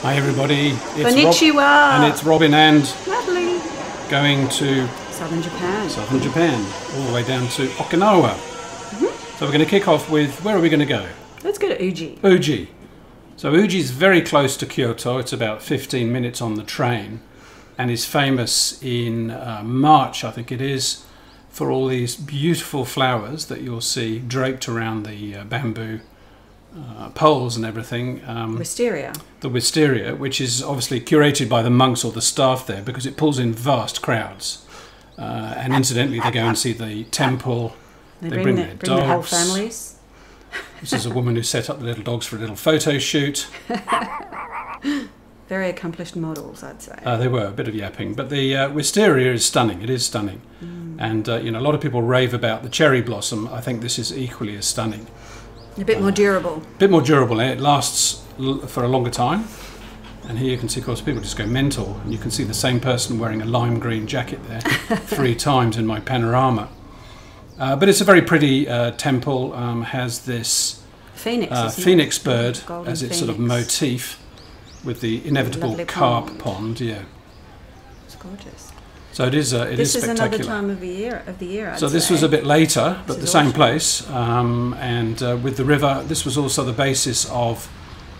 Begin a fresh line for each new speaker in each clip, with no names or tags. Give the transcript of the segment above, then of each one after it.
Hi everybody,
Konnichiwa!
And it's Robin and
Natalie.
Going to
Southern Japan,
all the way down to Okinawa. So we're going to kick off with, where are we going to go?
Let's go to Uji.
Uji. So Uji is very close to Kyoto. It's about 15 minutes on the train, and is famous in March, I think it is, for all these beautiful flowers that you'll see draped around the bamboo poles and everything.
Wisteria.
The wisteria, which is obviously curated by the monks or the staff there, because it pulls in vast crowds. And incidentally, they go and see the temple. They bring their dogs.
The whole families.
This is a woman who set up the little dogs for a little photo shoot.
Very accomplished models, I'd say.
They were a bit of yapping, but the wisteria is stunning. It is stunning, and you know, a lot of people rave about the cherry blossom. I think this is equally as stunning.
A bit more durable.
A bit more durable. It lasts for a longer time. And here you can see, of course, people just go mental. And you can see the same person wearing a lime green jacket there 3 times in my panorama. But it's a very pretty temple. Has this phoenix bird as its sort of motif, with the inevitable carp pond. Yeah,
it's gorgeous.
So it is. It is spectacular.
This is another time of the year.
So this was a bit later, but the same place, and with the river. This was also the basis of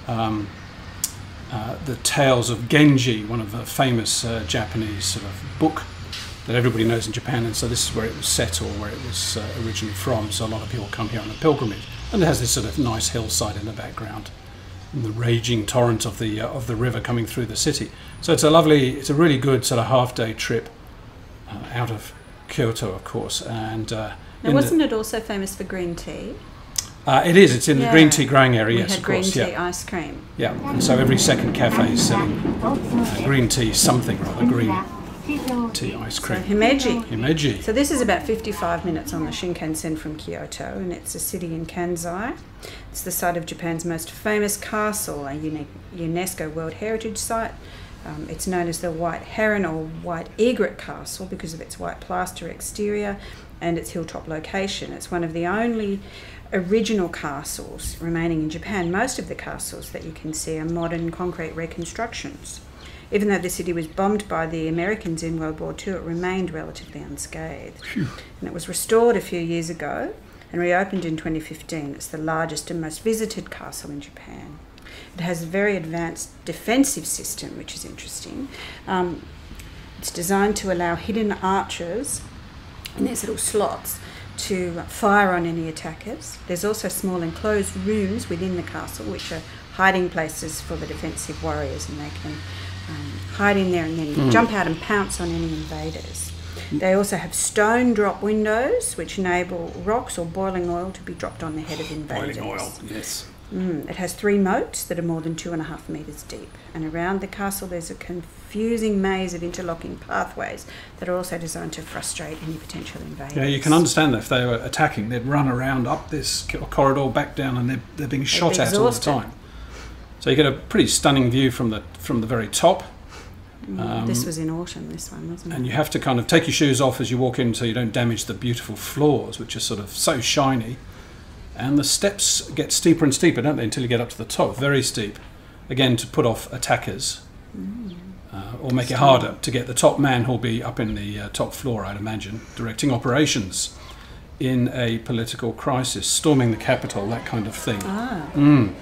the Tales of Genji, one of the famous Japanese sort of book that everybody knows in Japan. And so this is where it was set, or where it was originally from. So a lot of people come here on a pilgrimage, and it has this sort of nice hillside in the background, and the raging torrent of the river coming through the city. So it's a really good sort of half-day trip out of Kyoto, of course. And
now, wasn't it also famous for green tea?
It is. It's in the green tea growing area. Yes, of course.
Green tea ice cream.
Yeah, and so every second cafe is selling green tea, something rather, green tea ice cream.
So Himeji.
Himeji.
So this is about 55 minutes on the Shinkansen from Kyoto, and it's a city in Kansai. It's the site of Japan's most famous castle, a UNESCO World Heritage Site. It's known as the White Heron or White Egret Castle because of its white plaster exterior and its hilltop location. It's one of the only original castles remaining in Japan. Most of the castles that you can see are modern concrete reconstructions. Even though the city was bombed by the Americans in World War II, it remained relatively unscathed. Phew. And it was restored a few years ago and reopened in 2015. It's the largest and most visited castle in Japan. It has a very advanced defensive system, which is interesting. It's designed to allow hidden archers in these little slots to fire on any attackers. There's also small enclosed rooms within the castle, which are hiding places for the defensive warriors, and they can hide in there and then jump out and pounce on any invaders. They also have stone drop windows, which enable rocks or boiling oil to be dropped on the head of invaders.
Boiling oil, yes.
It has 3 moats that are more than 2.5 metres deep, and around the castle there's a confusing maze of interlocking pathways that are also designed to frustrate any potential invaders.
Yeah, you can understand that if they were attacking, they'd run around up this corridor, back down, and they're being shot at all the time. So you get a pretty stunning view from the very top.
This was in autumn, this one, wasn't it?
And you have to kind of take your shoes off as you walk in so you don't damage the beautiful floors, which are sort of so shiny. And the steps get steeper and steeper, don't they, until you get up to the top. Very steep. Again, to put off attackers. Or make it harder to get the top man, who'll be up in the top floor, I'd imagine, directing operations in a political crisis, storming the capital, that kind of thing. And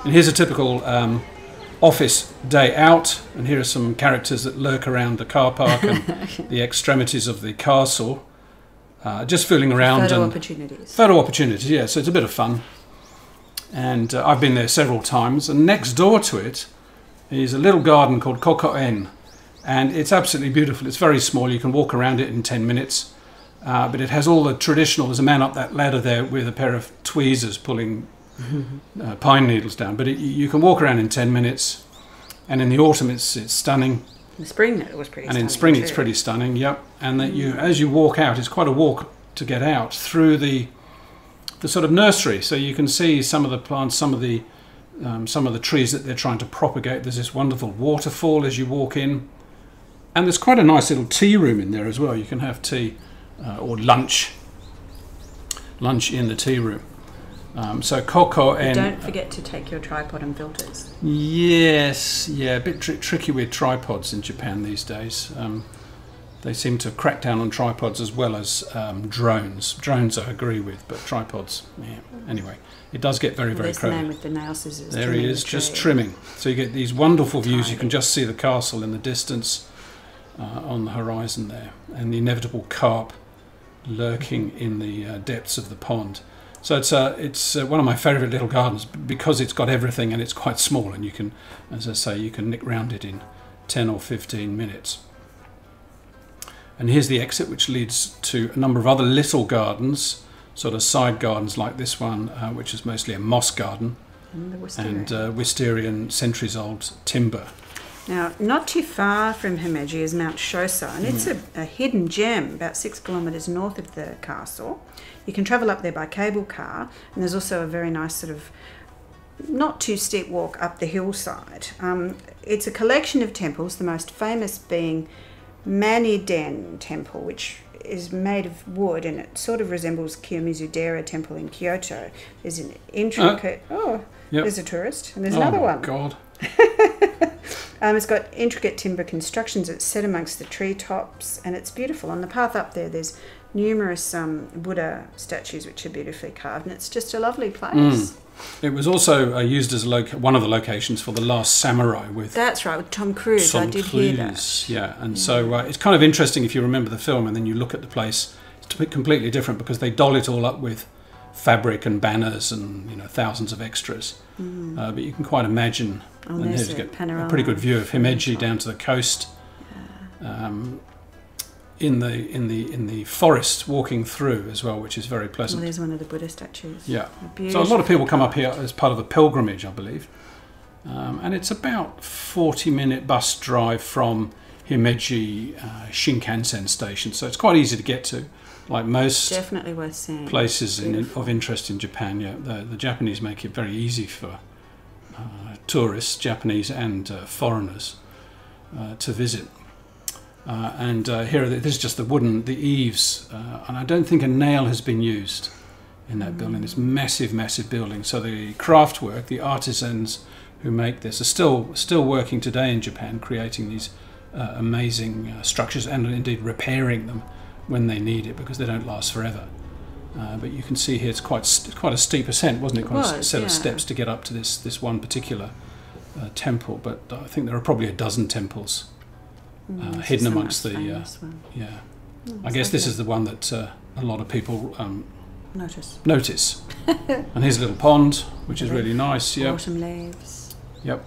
here's a typical office day out, and here are some characters that lurk around the car park and the extremities of the castle. Just fooling around.
Photo opportunities.
Photo opportunities, yeah, so it's a bit of fun. And I've been there several times, and next door to it is a little garden called Kokoen, and it's absolutely beautiful. It's very small, you can walk around it in 10 minutes, but it has all the traditional. There's a man up that ladder there with a pair of tweezers pulling pine needles down, but you can walk around in 10 minutes, and in the autumn it's stunning.
In the spring it was pretty stunning.
And in spring it's pretty stunning, yep. And that as you walk out, it's quite a walk to get out through the sort of nursery. So you can see some of the plants, some of the trees that they're trying to propagate. There's this wonderful waterfall as you walk in. And there's quite a nice little tea room in there as well. You can have tea or lunch in the tea room. So Koko
But
and...
don't forget to take your tripod and filters.
Yes, yeah, a bit tricky with tripods in Japan these days. They seem to crack down on tripods as well as drones. Drones I agree with, but tripods, yeah. Anyway, it does get very, very crowded.
There's the man with the nail scissors.
There he is, just trimming. So you get these wonderful views. You can just see the castle in the distance on the horizon there, and the inevitable carp lurking in the depths of the pond. So it's one of my favourite little gardens because it's got everything and it's quite small, and you can, as I say, you can nick round it in 10 or 15 minutes. And here's the exit, which leads to a number of other little gardens, sort of side gardens like this one, which is mostly a moss garden, and Wisterian centuries-old timber.
Now, not too far from Himeji is Mount Shosa, and it's a hidden gem about 6 kilometres north of the castle. You can travel up there by cable car, and there's also a very nice sort of not too steep walk up the hillside. It's a collection of temples, the most famous being Maniden Temple, which is made of wood, and it sort of resembles Kiyomizu-dera Temple in Kyoto. There's an intricate... There's a tourist, and there's another one. Oh,
God.
It's got intricate timber constructions. It's set amongst the treetops, and it's beautiful. On the path up there, there's numerous Buddha statues which are beautifully carved, and it's just a lovely place.
It was also used as one of the locations for The Last Samurai with...
That's right, with Tom Cruise. I did hear that.
Yeah, and so it's kind of interesting if you remember the film and then you look at the place. It's completely different because they doll it all up with fabric and banners and thousands of extras. But you can quite imagine...
And there's a
pretty good view of Himeji down to the coast. In the forest walking through as well, which is very pleasant.
Well, there's one of the Buddha statues.
Yeah. So a lot of people come up here as part of a pilgrimage, I believe. And it's about 40-minute bus drive from Himeji Shinkansen station. So it's quite easy to get to, like most
definitely worth seeing.
Places of interest in Japan. Yeah, the Japanese make it very easy for tourists, Japanese and foreigners, to visit. Here, this is just the eaves, and I don't think a nail has been used in that building. This massive, massive building. So the craft work, the artisans who make this, are still working today in Japan, creating these amazing structures, and indeed repairing them when they need it, because they don't last forever. But you can see here it's quite a steep ascent, wasn't it? Quite a set of steps to get up to this one particular temple. But I think there are probably a dozen temples hidden amongst the I guess this is the one that a lot of people notice. And here's a little pond, which is really nice. Yep.
Autumn leaves.
Yep.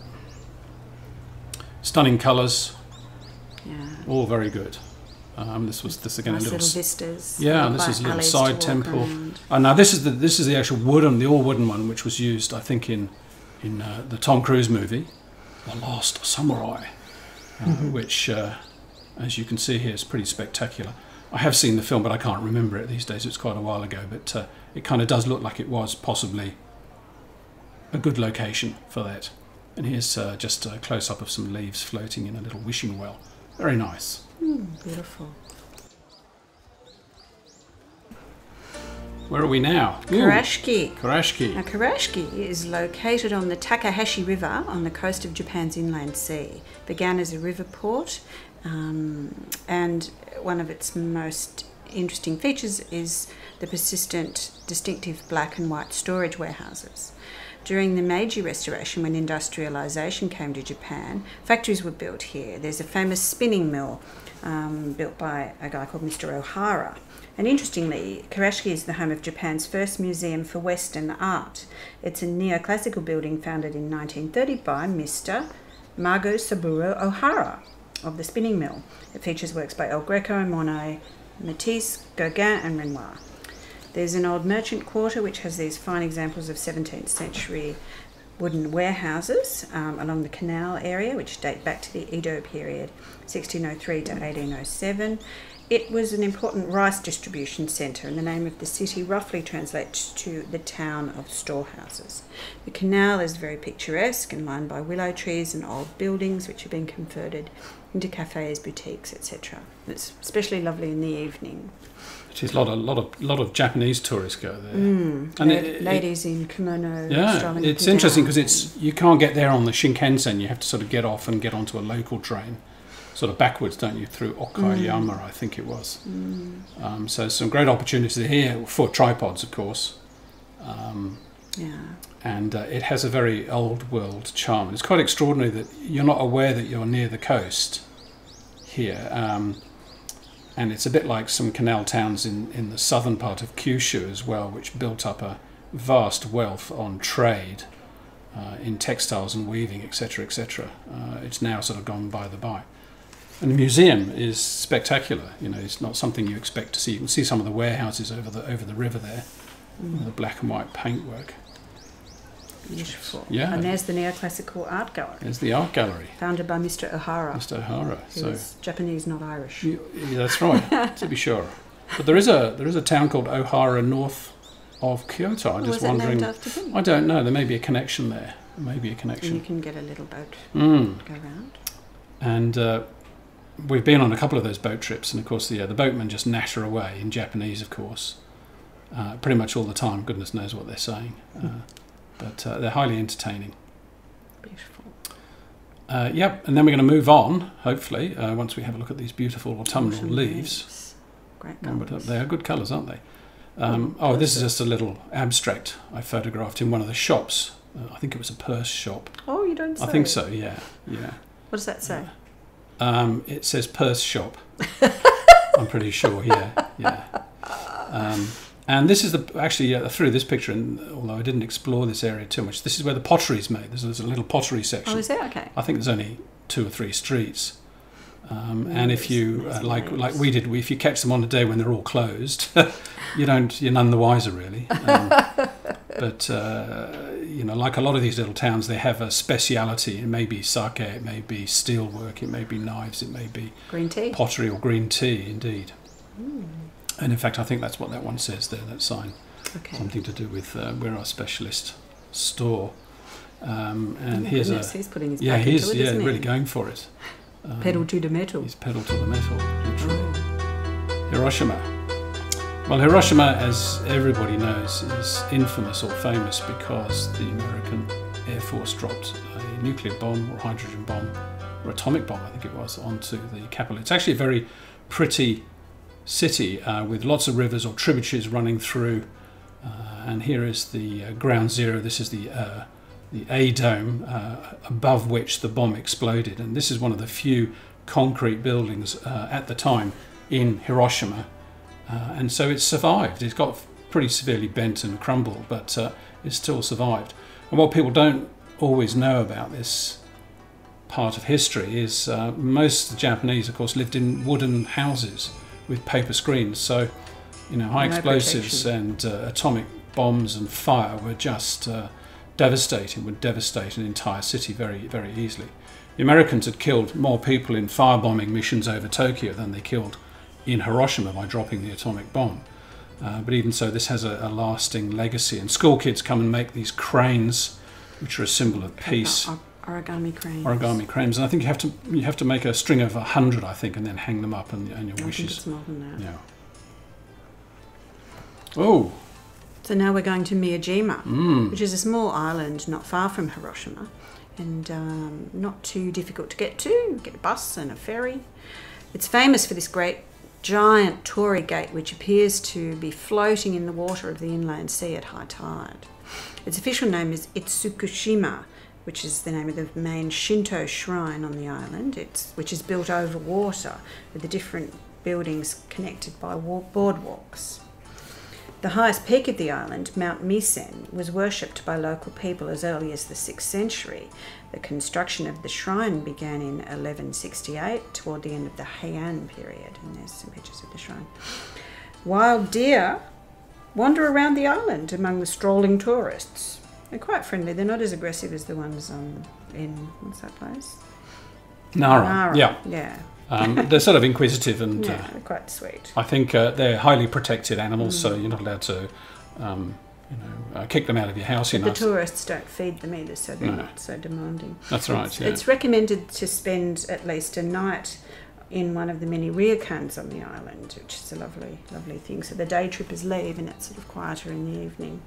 Stunning colours.
Yeah.
All very good. This again,
nice
a little
vistas.
Yeah, and this is a little side temple. Now this is the actual the all wooden one, which was used, I think, in the Tom Cruise movie, The Last Samurai. Which, as you can see here, is pretty spectacular. I have seen the film, but I can't remember it these days. It's quite a while ago, but it kind of does look like it was possibly a good location for that. And here's just a close-up of some leaves floating in a little wishing well. Very nice.
Beautiful.
Where are we now?
Kurashiki.
Kurashiki.
Now, Kurashiki is located on the Takahashi River on the coast of Japan's inland sea. Began as a river port, and one of its most interesting features is the persistent, distinctive black and white storage warehouses. During the Meiji Restoration, when industrialisation came to Japan, factories were built here. There's a famous spinning mill built by a guy called Mr. Ohara. And interestingly, Kurashiki is the home of Japan's first museum for Western art. It's a neoclassical building founded in 1930 by Mr. Mago Saburo Ohara of the spinning mill. It features works by El Greco, Monet, Matisse, Gauguin and Renoir. There's an old merchant quarter which has these fine examples of 17th century wooden warehouses along the canal area, which date back to the Edo period, 1603 to 1807. it was an important rice distribution centre, and the name of the city roughly translates to the town of storehouses. The canal is very picturesque and lined by willow trees and old buildings which have been converted into cafes, boutiques, etc. It's especially lovely in the evening.
It is a lot of Japanese tourists go there.
And ladies in kimono.
Yeah, it's interesting because you can't get there on the Shinkansen. You have to sort of get off and get onto a local train. Sort of backwards, don't you, through Okinawa, I think it was. So some great opportunities here for tripods, of course. And it has a very old world charm. It's quite extraordinary that you're not aware that you're near the coast here. And it's a bit like some canal towns in the southern part of Kyushu as well, which built up a vast wealth on trade in textiles and weaving, etc., etc. It's now sort of gone by the by. And the museum is spectacular. You know, it's not something you expect to see. You can see some of the warehouses over the river there, the black and white paintwork.
Beautiful.
Yeah.
And there's the neoclassical art gallery.
There's the art gallery.
Founded by Mr. O'Hara.
Mr. O'Hara.
Who's Japanese, not Irish.
Yeah, that's right, to be sure. But there is a town called O'Hara north of Kyoto. I'm just wondering.
Was it named after him?
I don't know. There may be a connection there. And you
can get a little boat go around.
And we've been on a couple of those boat trips, and of course the boatmen just natter away in Japanese, of course, pretty much all the time. Goodness knows what they're saying, but they're highly entertaining.
Beautiful.
Yep, and then we're going to move on, hopefully, once we have a look at these beautiful autumnal leaves.
Great colours.
They are good colours, aren't they? This is just a little abstract I photographed in one of the shops. I think it was a purse shop.
Oh, you don't say?
I think so, yeah.
What does that say?
It says purse shop. I'm pretty sure, yeah. And this is through this picture, and although I didn't explore this area too much, this is where the pottery is made. There's a little pottery section.
Oh, is there? Okay.
I think there's only 2 or 3 streets. And if you, like we did, if you catch them on a day when they're all closed, you're none the wiser, really. But like a lot of these little towns, they have a speciality. It may be sake, it may be steel work, it may be knives, it may be
green tea,
pottery or green tea, indeed. And in fact, I think that's what that one says there, that sign.
Okay.
Something to do with we're our specialist store. And
he's putting his back
he's
into it, isn't he?
really going for it.
Pedal to the metal.
He's pedal to the metal, literally. Hiroshima. Well, Hiroshima, as everybody knows, is infamous or famous because the American Air Force dropped a nuclear bomb or hydrogen bomb or atomic bomb, I think it was, onto the capital. It's actually a very pretty city with lots of rivers or tributaries running through. And here is the ground zero. This is the A dome above which the bomb exploded. And this is one of the few concrete buildings at the time in Hiroshima. And so it's survived. It's got pretty severely bent and crumbled, but it's still survived. And what people don't always know about this part of history is most Japanese, of course, lived in wooden houses with paper screens. So, high explosives and atomic bombs and fire were just devastating, would devastate an entire city very, very easily. The Americans had killed more people in firebombing missions over Tokyo than they killed in Hiroshima by dropping the atomic bomb. But even so, this has a lasting legacy. And school kids come and make these cranes, which are a symbol of peace.
Origami cranes.
Origami cranes. And I think you have to make a string of 100, I think, and then hang them up and your wishes.
I think it's more than that.
Yeah. Oh.
So now we're going to Miyajima, which is a small island not far from Hiroshima, and not too difficult to get to. You get a bus and a ferry. It's famous for this great giant torii gate which appears to be floating in the water of the inland sea at high tide. Its official name is Itsukushima, which is the name of the main Shinto shrine on the island, which is built over water with the different buildings connected by boardwalks. The highest peak of the island, Mount Misen, was worshipped by local people as early as the 6th century. The construction of the shrine began in 1168, toward the end of the Heian period, and there's some pictures of the shrine. Wild deer wander around the island among the strolling tourists. They're quite friendly. They're not as aggressive as the ones in, what's that place?
Nara. Yeah.
Yeah.
They're sort of inquisitive and
Yeah, they're quite sweet.
I think they're highly protected animals, so you're not allowed to kick them out of your house.
But the tourists don't feed them either, so they're not so demanding.
That's right.
It's recommended to spend at least a night in one of the many ryokans on the island, which is a lovely, lovely thing. So the day trippers leave and it's sort of quieter in the evening.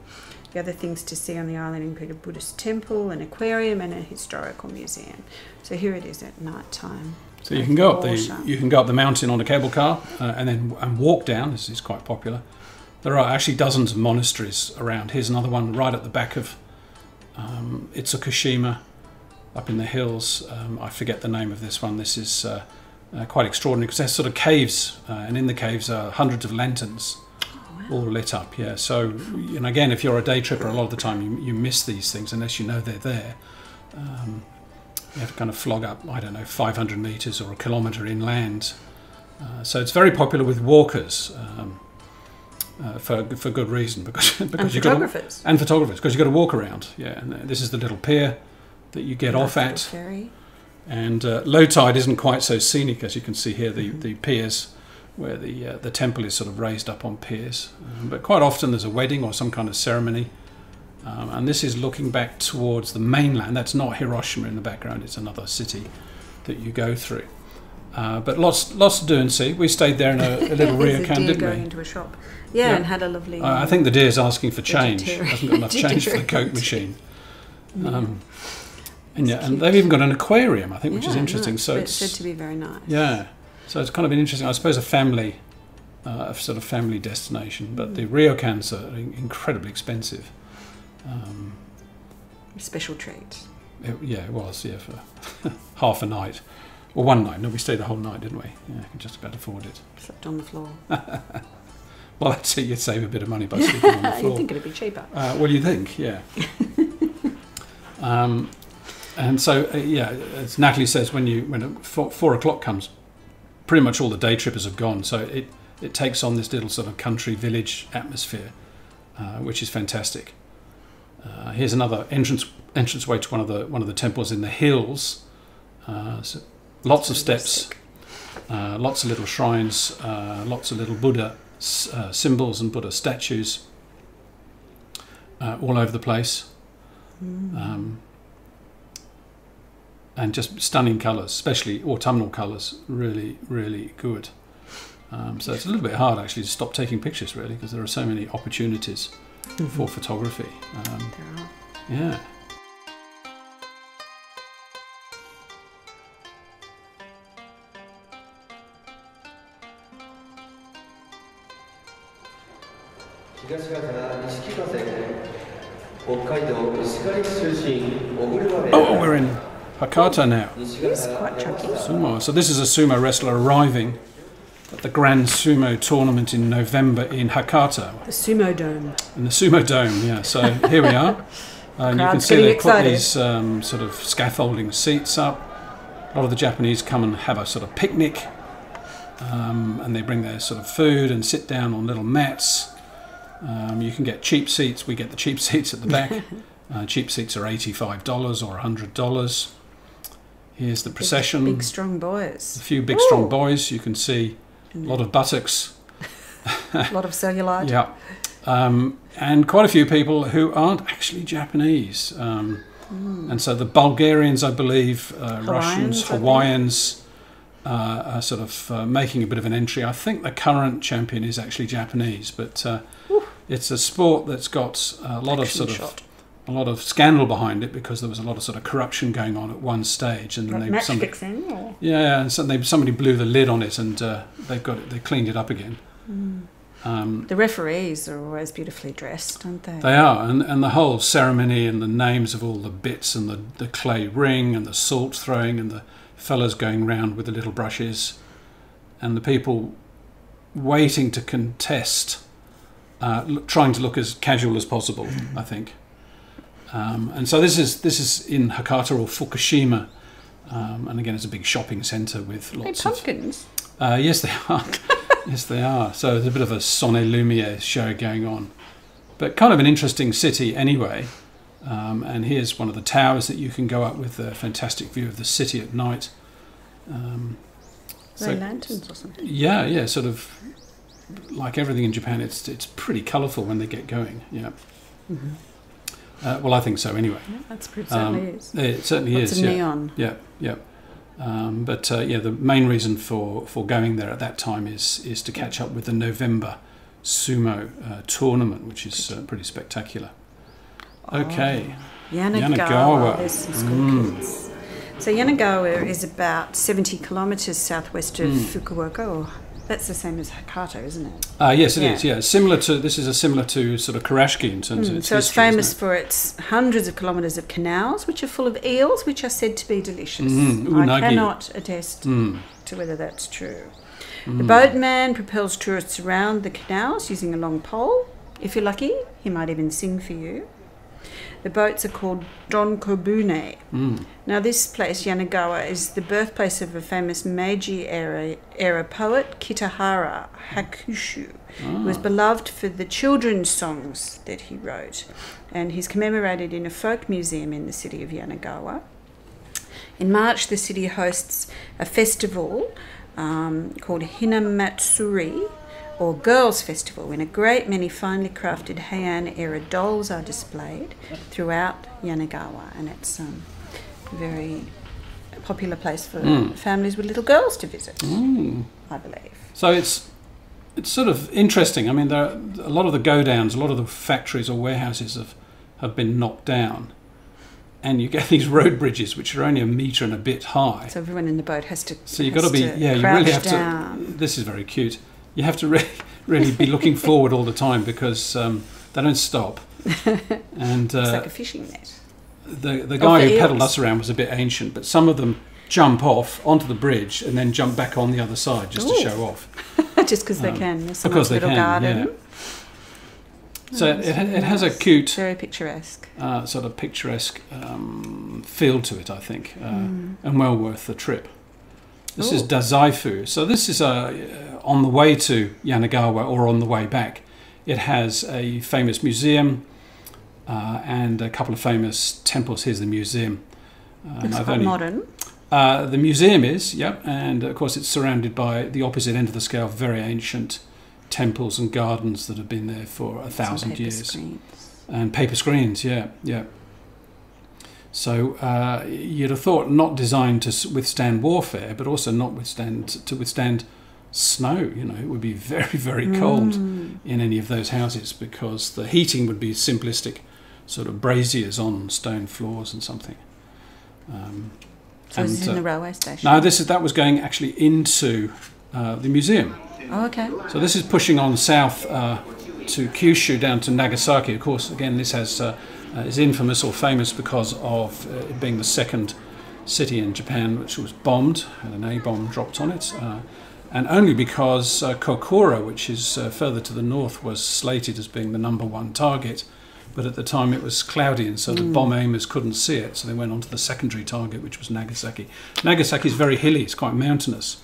The other things to see on the island include a Buddhist temple, an aquarium and a historical museum. So here it is at night time.
So you can go up the mountain on a cable car and walk down. This is quite popular. There are actually dozens of monasteries around. Here's another one right at the back of Hitsukushima, up in the hills. I forget the name of this one. This is quite extraordinary because they're sort of caves, and in the caves are hundreds of lanterns, all lit up. Yeah. So again, if you're a day tripper, a lot of the time you miss these things unless you know they're there. You have to kind of flog up, I don't know, 500 metres or a kilometre inland. So it's very popular with walkers. For good reason, because
and photographers.
Because you've got to walk around. Yeah, and this is the little pier that you get off at.
Ferry.
And low tide isn't quite so scenic, as you can see here. The piers where the temple is sort of raised up on piers, but quite often there's a wedding or some kind of ceremony. And this is looking back towards the mainland. That's not Hiroshima in the background. It's another city that you go through. But lots to do and see. We stayed there in a little ryokan, didn't
going
we?
into a shop. Yeah, and had a lovely...
I think the deer's asking for change. Hasn't got enough change for the Coke machine. And they've even got an aquarium, I think, which is interesting.
Nice.
So
it's said to be very nice.
Yeah. So it's kind of an interesting, I suppose, a sort of family destination. But the ryokans are incredibly expensive.
A special treat.
It was, for half a night. Or one night. No, we stayed a whole night, didn't we? Yeah, I can just about afford it.
Slept on the floor.
Well, that's it. You'd save a bit of money by sleeping on the floor.
You'd think it'd be cheaper.
Well, you think, yeah. And so, as Natalie says, when 4 o'clock comes, pretty much all the day trippers have gone. So it takes on this little sort of country village atmosphere, which is fantastic. Here's another entranceway to one of the temples in the hills. So lots of steps, lots of little shrines, lots of little Buddha symbols and Buddha statues all over the place. And just stunning colours, especially autumnal colours, really, really good. So it's a little bit hard actually to stop taking pictures, really, because there are so many opportunities for photography.
There are.
Yeah. Oh, we're in Hakata now.
It's quite chunky.
Sumo. So this is a sumo wrestler arriving at the Grand Sumo Tournament in November in Hakata.
The Sumo Dome.
In the Sumo Dome, yeah. So here we are. And you can see they put these sort of scaffolding seats up. A lot of the Japanese come and have a sort of picnic. And they bring their sort of food and sit down on little mats. You can get cheap seats. We get the cheap seats at the back. Cheap seats are $85 or $100. Here's the procession.
Big strong boys.
A few big strong boys. You can see a lot of buttocks.
A lot of cellulite.
Yeah. And quite a few people who aren't actually Japanese. And so the Bulgarians, I believe, Russians, Hawaiians are sort of making a bit of an entry. I think the current champion is actually Japanese, but it's a sport that's got a lot of scandal behind it because there was a lot of sort of corruption going on at one stage, and then
match fixing. Or?
Yeah, and so somebody blew the lid on it, and they cleaned it up again.
The referees are always beautifully dressed, aren't they?
They are, and the whole ceremony and the names of all the bits and the clay ring and the salt throwing and the fellas going round with the little brushes and the people waiting to contest, trying to look as casual as possible, I think. And so this is in Hakata or Fukushima, and again it's a big shopping centre with lots of
pumpkins.
Yes, they are. Yes, they are. So there's a bit of a Soleil Lumiere show going on, but kind of an interesting city anyway. And here's one of the towers that you can go up with a fantastic view of the city at night.
They lanterns or something.
Yeah, yeah, sort of like everything in Japan. It's pretty colourful when they get going. Yeah. Mm-hmm. Well, I think so anyway.
Yeah, that's pretty. Certainly is.
It certainly
Lots
is.
of
yeah.
neon.
Yeah, yeah. But the main reason for going there at that time is to catch up with the November Sumo Tournament, which is pretty spectacular. Okay.
Yanagawa. There's some school kids. So Yanagawa is about 70 kilometres southwest of Fukuoka. Or that's the same as Hokkaido, isn't it?
Yes, it is. Yeah, this is similar to sort of Kurashiki in terms of its
so
history.
It's famous for its hundreds of kilometres of canals, which are full of eels, which are said to be delicious. I cannot attest to whether that's true. The boatman propels tourists around the canals using a long pole. If you're lucky, he might even sing for you. The boats are called donkobune. Now, this place, Yanagawa, is the birthplace of a famous Meiji era poet, Kitahara Hakushu, who was beloved for the children's songs that he wrote. And he's commemorated in a folk museum in the city of Yanagawa. In March, the city hosts a festival called Hinamatsuri, or Girls' Festival, when a great many finely crafted Heian-era dolls are displayed throughout Yanagawa, and it's a very popular place for families with little girls to visit, I believe.
So it's sort of interesting. I mean, there are a lot of the go-downs, a lot of the factories or warehouses have been knocked down, and you get these road bridges which are only a metre and a bit high.
So everyone in the boat has to.
So you've got to be, you really have
down.
to. This is very cute. You have to really be looking forward all the time because they don't stop. And
it's like a fishing net.
The guy who pedalled us around was a bit ancient, but some of them jump off onto the bridge and then jump back on the other side just to show off.
Just because they can. There's
because they
little
can,
garden.
Yeah. So it has a cute,
very picturesque,
sort of picturesque feel to it, I think, and well worth the trip. This is Dazaifu. So this is on the way to Yanagawa or on the way back. It has a famous museum and a couple of famous temples. Here's the museum.
It's quite modern.
The museum is, and of course it's surrounded by the opposite end of the scale, very ancient temples and gardens that have been there for 1,000 years.
Screens. And
paper screens, yeah. So you'd have thought not designed to withstand warfare, but also not to withstand snow. You know, it would be very, very cold in any of those houses because the heating would be simplistic, sort of braziers on stone floors and something.
So this is in the railway station?
No, that was going actually into the museum.
Oh, okay.
So this is pushing on south to Kyushu down to Nagasaki. Of course, again, this is infamous or famous because of it being the second city in Japan which was bombed, had an A-bomb dropped on it, and only because Kokura, which is further to the north, was slated as being the #1 target, but at the time it was cloudy and so the bomb aimers couldn't see it, so they went on to the secondary target, which was Nagasaki. Nagasaki is very hilly, it's quite mountainous,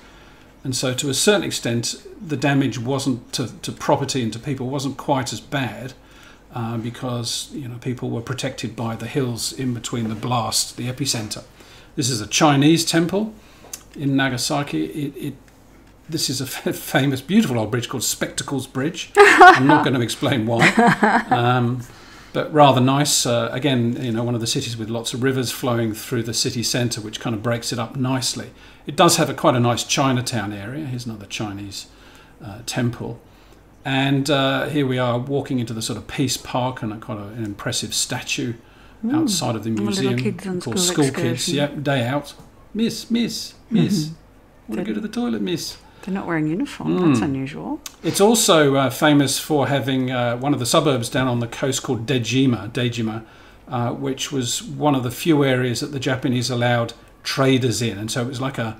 and so to a certain extent the damage wasn't to property and to people wasn't quite as bad, because people were protected by the hills in between the blast, the epicenter. This is a Chinese temple in Nagasaki. This is a famous, beautiful old bridge called Spectacles Bridge. I'm not going to explain why, but rather nice. Again, one of the cities with lots of rivers flowing through the city centre, which kind of breaks it up nicely. It does have quite a nice Chinatown area. Here's another Chinese temple. And here we are walking into the sort of Peace Park and quite an impressive statue outside of the museum.
Little kids on
called
school
kids. Yep, day out. Miss. Want to go to the toilet, miss?
They're not wearing uniform. That's unusual.
It's also famous for having one of the suburbs down on the coast called Dejima, which was one of the few areas that the Japanese allowed traders in. And so it was like a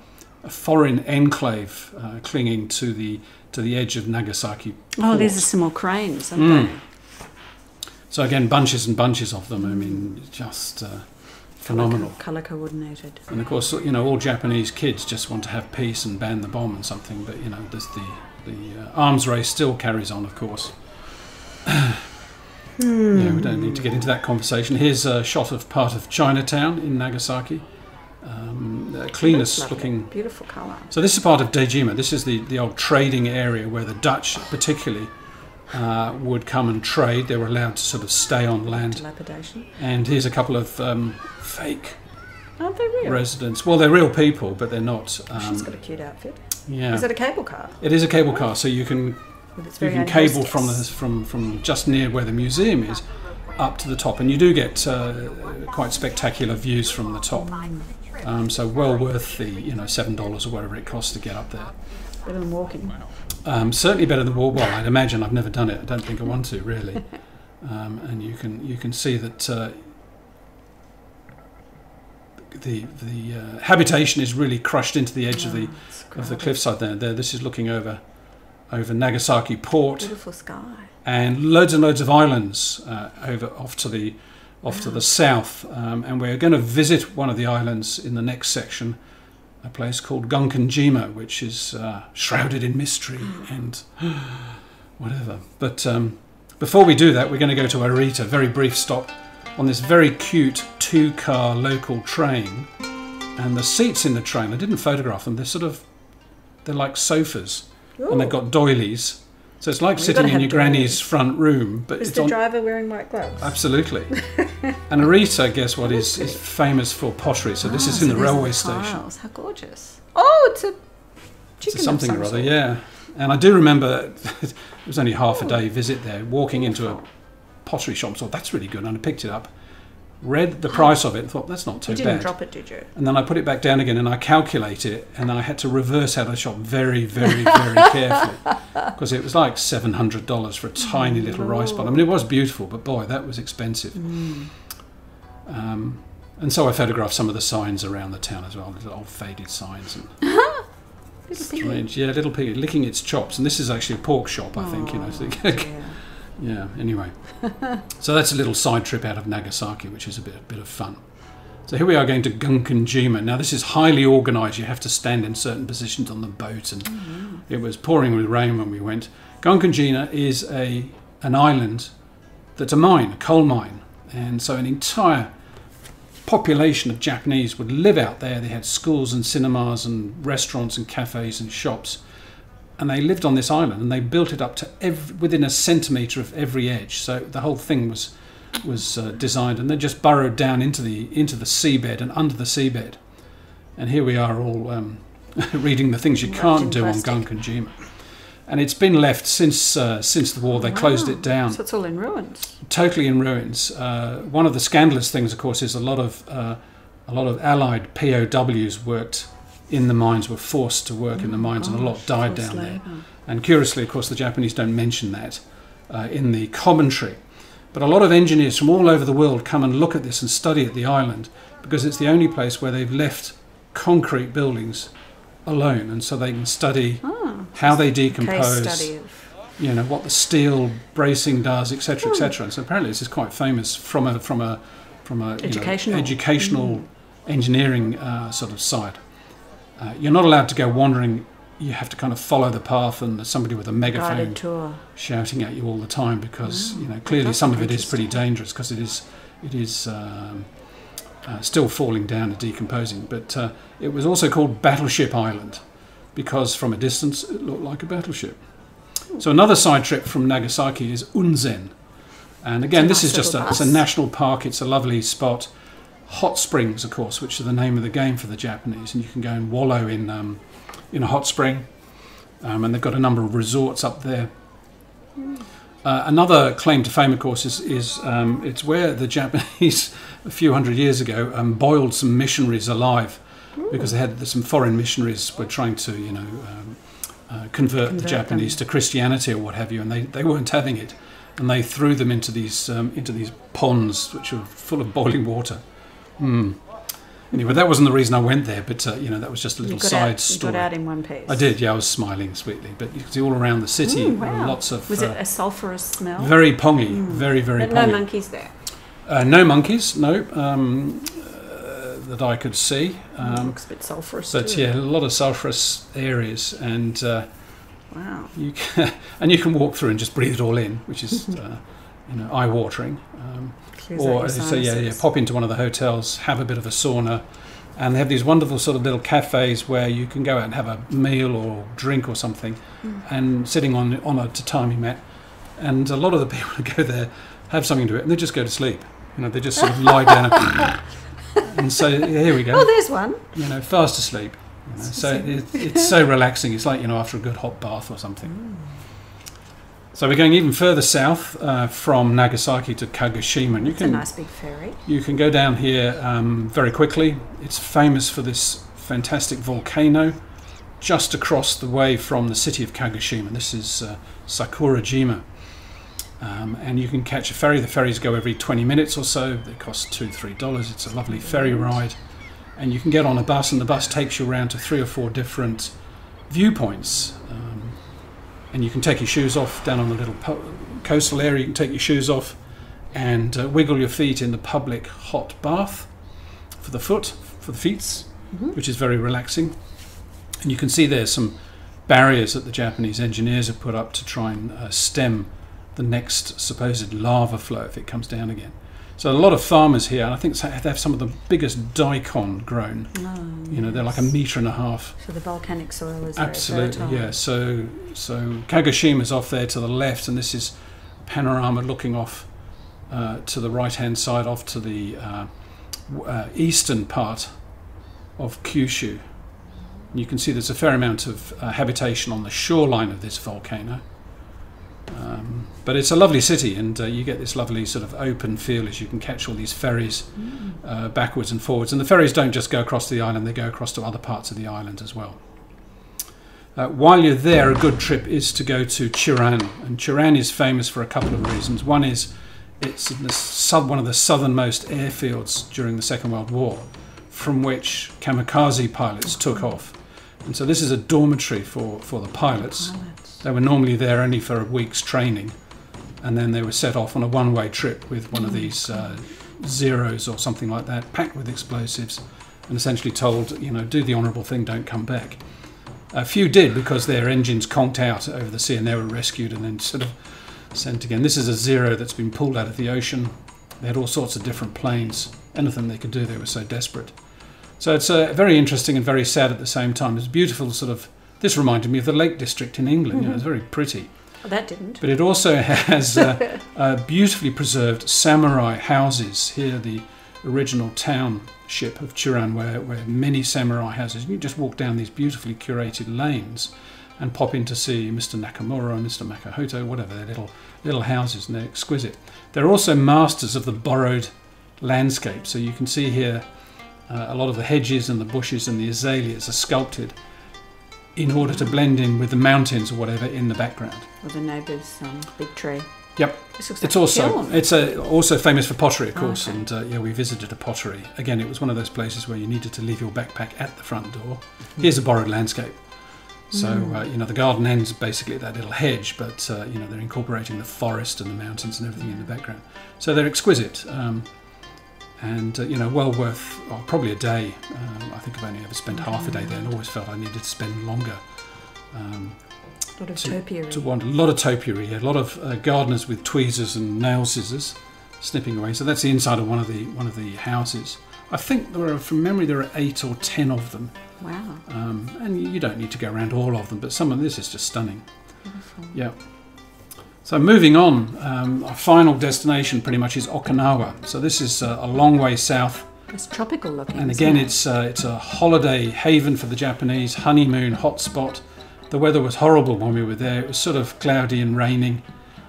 foreign enclave clinging to the edge of Nagasaki port.
Oh, these are some more cranes, aren't they?
So again, bunches and bunches of them. I mean, just phenomenal.
Colour coordinated.
And of course, all Japanese kids just want to have peace and ban the bomb and something. But there's the arms race still carries on, of course. We don't need to get into that conversation. Here's a shot of part of Chinatown in Nagasaki. cleanest
Lovely.
looking.
Beautiful colour.
So this is part of Dejima. This is the old trading area where the Dutch particularly would come and trade. They were allowed to sort of stay on land.
Dilapidation.
And here's a couple of fake
Aren't they real?
residents. Well, they're real people, but they're not.
She's got a cute outfit.
Yeah.
Is it a cable car?
It is a cable car, so you can
With its
you
very
can
own
cable
hostess.
from just near where the museum is up to the top, and you do get quite spectacular views from the top. So well worth the $7 or whatever it costs to get up there.
Better than walking.
Certainly better than walk. Well, I'd imagine. I've never done it. I don't think I want to really. And you can see that the habitation is really crushed into the edge of the cliffside there. This is looking over Nagasaki port.
Beautiful sky.
And loads and loads of islands off to the south, and we're going to visit one of the islands in the next section, a place called Gunkanjima, which is shrouded in mystery and whatever. But before we do that, we're going to go to Arita, very brief stop on this very cute 2-car local train. And the seats in the train, I didn't photograph them. They're like sofas, and they've got doilies. So it's like sitting in your granny's front room, but
Is
it's
the
on.
driver wearing white gloves?
Absolutely. And Arita, guess what, is famous for pottery. So this is in the railway station.
Tiles. How gorgeous! Oh, it's a chicken.
It's something
of
or
some
other,
sort.
yeah. And I do remember it was only half a day visit there, walking into a pottery shop. Thought that's really good, and I picked it up, read the price of it, and thought that's not too
You
bad.
didn't drop it, did you?
And then I put it back down again, and I calculate it, and I had to reverse out of the shop very, very, very carefully, because it was like $700 for a tiny little rice pot. I mean, it was beautiful, but boy, that was expensive. And so I photographed some of the signs around the town as well, little old faded signs. And
Little
strange, yeah, little piggy licking its chops. And this is actually a pork shop, I think. So yeah. Anyway, so that's a little side trip out of Nagasaki, which is a bit of fun. So here we are going to Gunkanjima. Now this is highly organised. You have to stand in certain positions on the boat, and it was pouring with rain when we went. Gunkanjima is an island that's a mine, a coal mine, and so an entire population of Japanese would live out there. They had schools and cinemas and restaurants and cafes and shops. And they lived on this island, and they built it up to within a centimetre of every edge. So the whole thing was designed, and they just burrowed down into the seabed and under the seabed. And here we are all reading the things you can't do on Gunkanjima. And it's been left since the war. They closed it down.
So it's all in ruins.
Totally in ruins. One of the scandalous things, of course, is a lot of Allied POWs worked in the mines, were forced to work in the mines, and a lot died down there. And curiously, of course, the Japanese don't mention that in the commentary. But a lot of engineers from all over the world come and look at this and study at the island, because it's the only place where they've left concrete buildings alone, and so they can study how they decompose,
Case study of
what the steel bracing does, etc., etc. And so apparently this is quite famous from a educational engineering sort of side. You're not allowed to go wandering. You have to kind of follow the path, and there's somebody with a megaphone shouting at you all the time, because clearly some of it is pretty dangerous, because it is still falling down and decomposing. But it was also called Battleship Island, because from a distance it looked like a battleship. So another side trip from Nagasaki is Uzun, and again this is just it's a national park. It's a lovely spot. Hot springs, of course, which are the name of the game for the Japanese, and you can go and wallow in a hot spring, and they've got a number of resorts up there. Another claim to fame, of course, is it's where the Japanese a few hundred years ago boiled some missionaries alive, because they had some foreign missionaries were trying to convert the Japanese to Christianity or what have you, and they weren't having it, and they threw them into these ponds which were full of boiling water. Anyway, that wasn't the reason I went there, but that was just a little side story.
You got out in one piece.
I did, yeah. I was smiling sweetly, but you could see all around the city lots of.
Was it a sulphurous smell?
Very pongy, very
but
pongy.
No monkeys there.
No monkeys, no, that I could see.
Looks a bit sulphurous.
But
too.
yeah, a lot of sulphurous areas, and
wow.
you can walk through and just breathe it all in, which is eye-watering. Or so pop into one of the hotels, have a bit of a sauna, And they have these wonderful sort of little cafes where you can go out and have a meal or drink or something, and sitting on a tatami mat. And a lot of the people who go there have something to it, and they just go to sleep. You know, they just sort of lie down. And so here we go.
Oh, there's one.
You know, fast asleep. You know, so it's so relaxing. It's like, you know, after a good hot bath or something. So we're going even further south from Nagasaki to Kagoshima. And
It's a nice big ferry.
You can go down here very quickly. It's famous for this fantastic volcano just across the way from the city of Kagoshima. This is Sakurajima. And you can catch a ferry. The ferries go every 20 minutes or so. They cost $2-3. It's a lovely ferry ride. And you can get on a bus, and the bus takes you around to 3 or 4 different viewpoints. And you can take your shoes off down on the little coastal area. You can take your shoes off and wiggle your feet in the public hot bath for the feet, which is very relaxing. And you can see there's some barriers that the Japanese engineers have put up to try and stem the next supposed lava flow if it comes down again. So a lot of farmers here, and I think they have some of the biggest daikon grown.
Oh,
you know, they're like 1.5 meters.
So the volcanic soil is
absolutely,
very fertile.
yeah. So Kagoshima's off there to the left, and this is a panorama looking off to the right-hand side, off to the eastern part of Kyushu. And you can see there's a fair amount of habitation on the shoreline of this volcano. But it's a lovely city, and you get this lovely sort of open feel as you can catch all these ferries backwards and forwards. And the ferries don't just go across the island, they go across to other parts of the island as well. While you're there, a good trip is to go to Chiran. And Chiran is famous for a couple of reasons. One is it's one of the southernmost airfields during the Second World War, from which kamikaze pilots took off. And so this is a dormitory for the pilots. They were normally there only for a week's training, and then they were set off on a one-way trip with one of these Zeros or something like that, packed with explosives, and essentially told, you know, do the honourable thing, don't come back. A few did, because their engines conked out over the sea, and they were rescued and then sort of sent again. This is a Zero that's been pulled out of the ocean. They had all sorts of different planes, anything they could do, they were so desperate. So it's very interesting and very sad at the same time. It's beautiful sort of. This reminded me of the Lake District in England. You know, it's very pretty.
Oh, that didn't.
But it also has beautifully preserved samurai houses. Here, the original township of Chiran, where many samurai houses. You can just walk down these beautifully curated lanes and pop in to see Mr. Nakamura and Mr. Makahoto, whatever, they're little houses, and they're exquisite. They're also masters of the borrowed landscape. So you can see here a lot of the hedges and the bushes and the azaleas are sculpted in order to blend in with the mountains or whatever in the background.
Or the neighbour's big tree.
Yep.
This looks
It's
like
also
a kiln.
also famous for pottery, of course,
okay.
and yeah, we visited a pottery. Again, it was one of those places where you needed to leave your backpack at the front door. Here's a borrowed landscape. So you know, the garden ends basically at that little hedge, but you know, they're incorporating the forest and the mountains and everything in the background. So they're exquisite. And you know, well worth probably a day. I think I've only ever spent half a day there, and always felt I needed to spend longer.
A lot of topiary.
To wander. A lot of topiary. Yeah. A lot of gardeners with tweezers and nail scissors, snipping away. So that's the inside of one of the houses. I think from memory, there are 8 or 10 of them.
Wow.
And you don't need to go around all of them, but some of this is just stunning.
Beautiful.
Yeah. So moving on, our final destination pretty much is Okinawa. So this is a long way south.
It's tropical looking.
And again, it's a holiday haven for the Japanese, honeymoon hotspot. The weather was horrible when we were there. It was sort of cloudy and raining,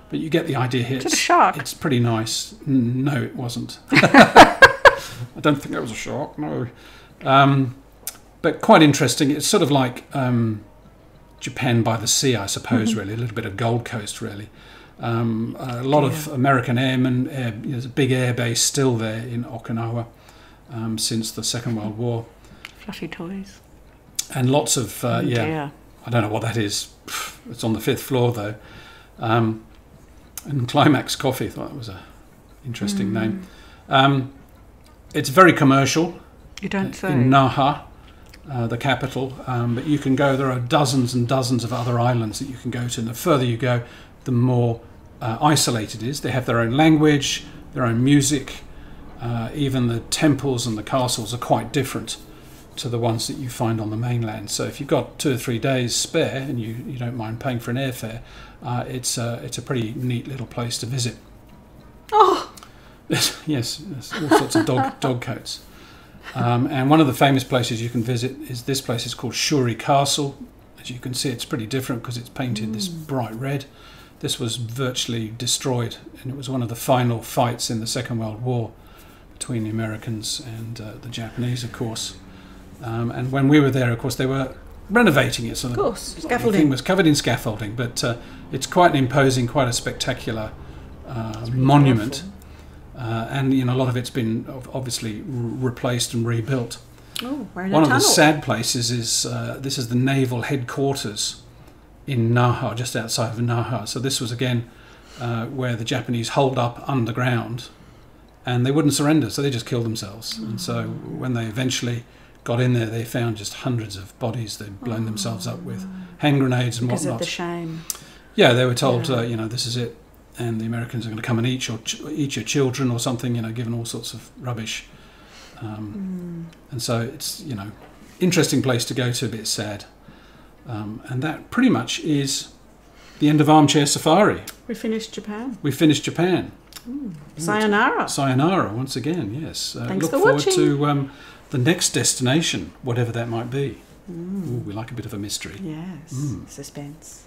but you get the idea here.
It's a shark.
It's pretty nice. No, it wasn't. I don't think that was a shark, no. But quite interesting. It's sort of like Japan by the sea, I suppose, really. A little bit of Gold Coast, really. A lot of American airmen. There's a big air base still there in Okinawa since the Second World War.
Fluffy toys.
And lots of, I don't know what that is. It's on the 5th floor, though. And Climax Coffee, I thought that was an interesting name. It's very commercial.
You don't say.
In Naha, the capital. But you can go, there are dozens and dozens of other islands that you can go to. And the further you go, the more isolated it is. They have their own language, their own music. Even the temples and the castles are quite different to the ones that you find on the mainland. So if you've got 2 or 3 days spare and you don't mind paying for an airfare, it's a pretty neat little place to visit.
Oh!
Yes, there's all sorts of dog coats. And one of the famous places you can visit is this place. It's called Shuri Castle. As you can see, it's pretty different because it's painted this bright red. This was virtually destroyed, and it was one of the final fights in the Second World War between the Americans and the Japanese, of course. And when we were there, of course, they were renovating it. So
of course,
the
scaffolding.
thing was covered in scaffolding, but it's quite an imposing, quite a spectacular monument. And a lot of it's been obviously replaced and rebuilt.
Oh, we're in a
One
tunnel.
of the sad places is this is the Naval Headquarters in Naha, just outside of Naha. So this was again where the Japanese holed up underground, and they wouldn't surrender, so they just killed themselves. And so when they eventually got in there, they found just hundreds of bodies. They'd blown themselves up with hand grenades and
because
whatnot.
of the shame.
Yeah, they were told, this is it, and the Americans are going to come and eat your children or something, given all sorts of rubbish. And so it's, interesting place to go to, a bit sad. And that pretty much is the end of Armchair Safari.
We finished Japan.
We finished Japan.
Sayonara.
Sayonara, once again, yes.
Thanks
look
for
forward
watching.
to the next destination, whatever that might be. Ooh, we like a bit of a mystery.
Yes, suspense.